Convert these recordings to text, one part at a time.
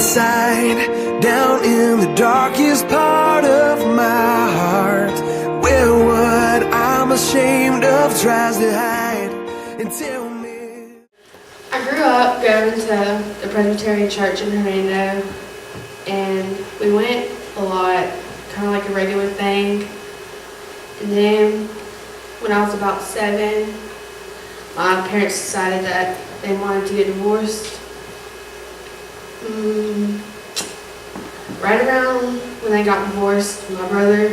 inside, down in the darkest part of my heart, where what I'm ashamed of tries to hide and tell me. I grew up going to the Presbyterian church in Hernando, and we went a lot, kind of like a regular thing. And then when I was about 7, my parents decided that they wanted to get divorced. Right around when they got divorced, my brother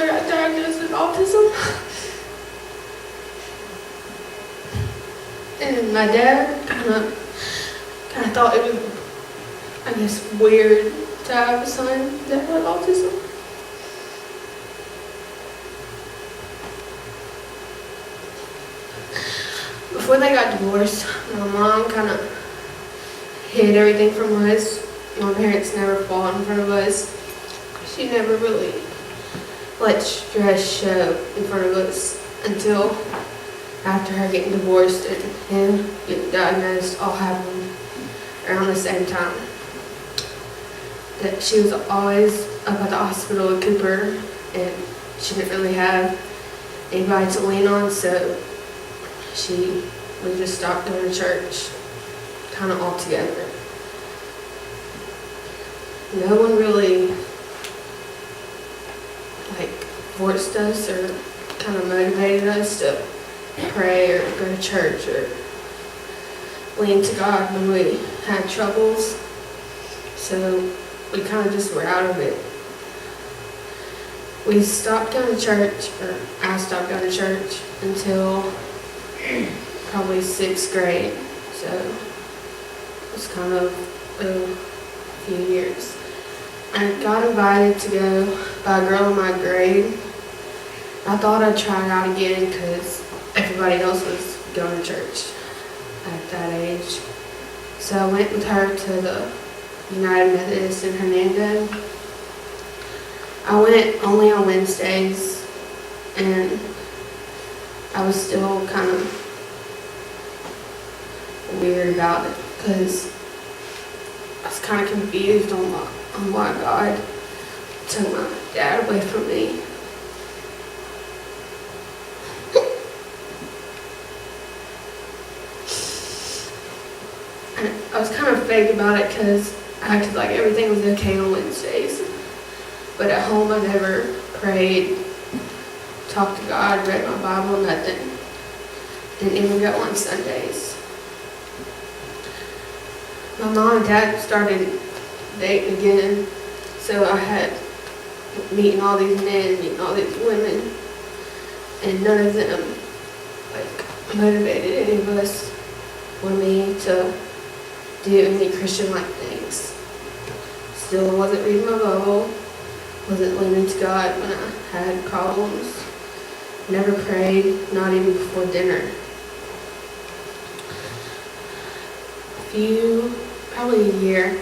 got diagnosed with autism. And my dad kind of thought it was, I guess, weird to have a son that had autism. Before they got divorced, my mom kind of hid everything from us. My parents never fought in front of us. She never really let stress show in front of us until after her getting divorced and him getting diagnosed all happened around the same time. That she was always up at the hospital with Cooper, and she didn't really have anybody to lean on, so we just stopped going to church kind of altogether. No one really forced us or kind of motivated us to pray or go to church or lean to God when we had troubles. So we kind of just were out of it. We stopped going to church, or I stopped going to church until probably 6th grade. So it was kind of a few years. I got invited to go by a girl in my grade. I thought I'd try it out again because everybody else was going to church at that age. So I went with her to the United Methodist in Hernando. I went only on Wednesdays, and I was still kind of weird about it because I was kind of confused on why God took my dad away from me. And I was kind of fake about it because I acted like everything was okay on Wednesdays. But at home I never prayed, talked to God, read my Bible, nothing. Didn't even go on Sundays. My mom and dad started dating again, so I had meeting all these men, meeting all these women, and none of them motivated any of us or me to do any Christian-like things. Still wasn't reading my Bible, wasn't leaning to God when I had problems, never prayed, not even before dinner. Probably a year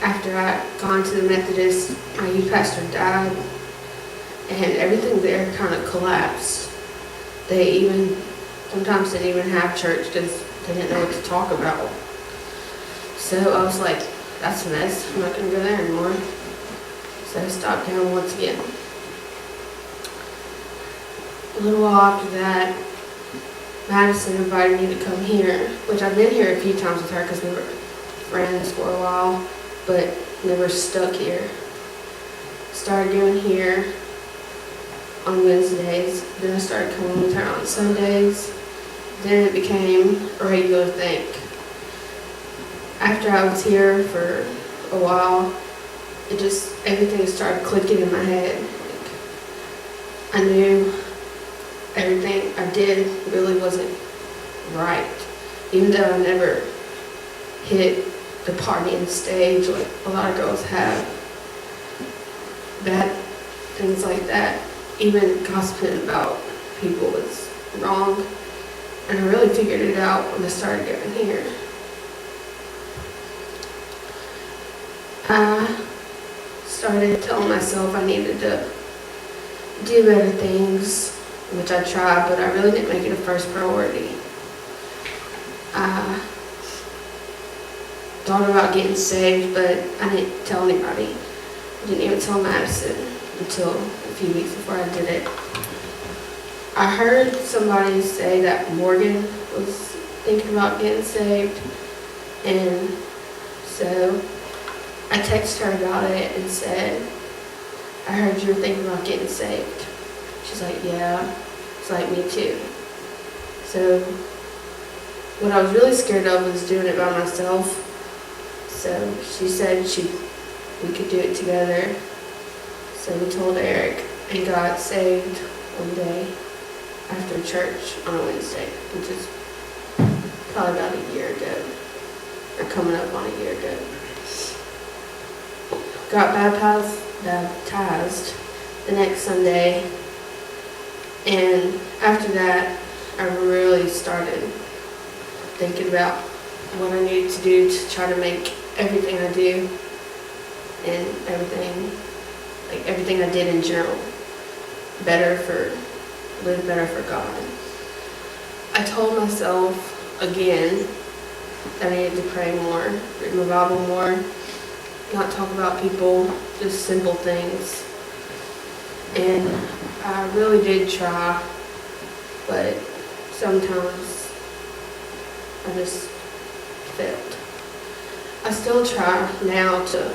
after I gone to the Methodist, my youth pastor died, and everything there kind of collapsed. Sometimes didn't even have church because they didn't know what to talk about. So I was like, that's a mess, I'm not going to go there anymore. So I stopped going once again. A little while after that, Madison invited me to come here, which I've been here a few times with her because we were friends for a while, but never stuck here. Started going here on Wednesdays, then I started coming with her on Sundays, then it became a regular thing. After I was here for a while, everything started clicking in my head. I knew everything I did really wasn't right, even though I never hit the partying stage like a lot of girls have. Bad things like that, even gossiping about people was wrong, and I really figured it out when I started going here. I started telling myself I needed to do better things, which I tried, but I really didn't make it a first priority. I thought about getting saved, but I didn't tell anybody. I didn't even tell Madison until a few weeks before I did it. I heard somebody say that Morgan was thinking about getting saved, and so I texted her about it and said, I heard you were thinking about getting saved. She's like, yeah. It's like, me too. So what I was really scared of was doing it by myself. So she said we could do it together. So we told Eric and got saved one day after church on a Wednesday, which is probably about a year ago, or coming up on a year ago. Got baptized the next Sunday, and after that I really started thinking about what I needed to do to try to make everything I do and everything I did in general live better for God. I told myself again that I needed to pray more, read my Bible more, not talk about people, just simple things. And I really did try, but sometimes I just failed. I still try now to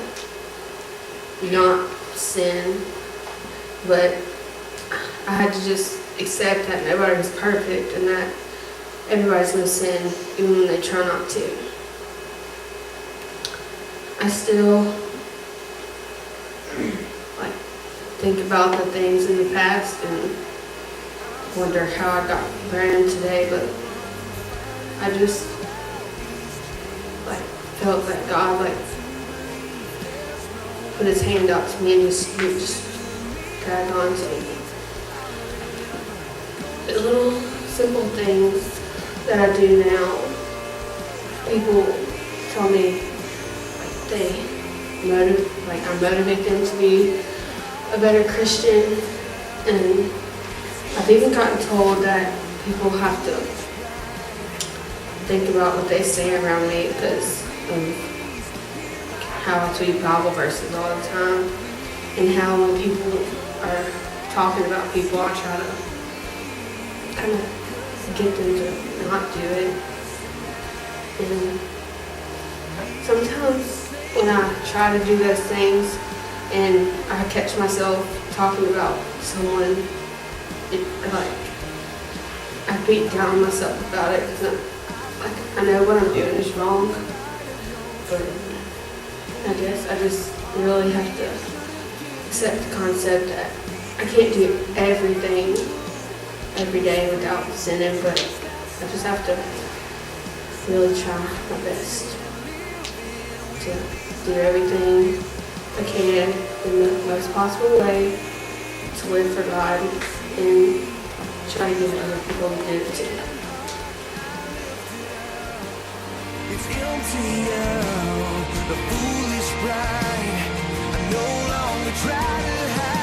not sin, but I had to just accept that nobody was perfect and that everybody's going to sin even when they try not to. I still think about the things in the past and wonder how I got where I am today, but I just felt that God put his hand out to me and just dragged on to me. The little simple things that I do now, people tell me I motivate them to be a better Christian, and I've even gotten told that people have to think about what they say around me because of how I tweet Bible verses all the time, and how when people are talking about people, I try to kind of get them to not do it. And sometimes when I try to do those things and I catch myself talking about someone, I beat down myself about it because I know what I'm doing is wrong, but I guess I just really have to accept the concept that I can't do everything every day without sinning, but I just have to really try my best to do everything I can in the most possible way to live for God and try to get other people to do it too. It's empty now, the foolish bride. I no longer try to hide.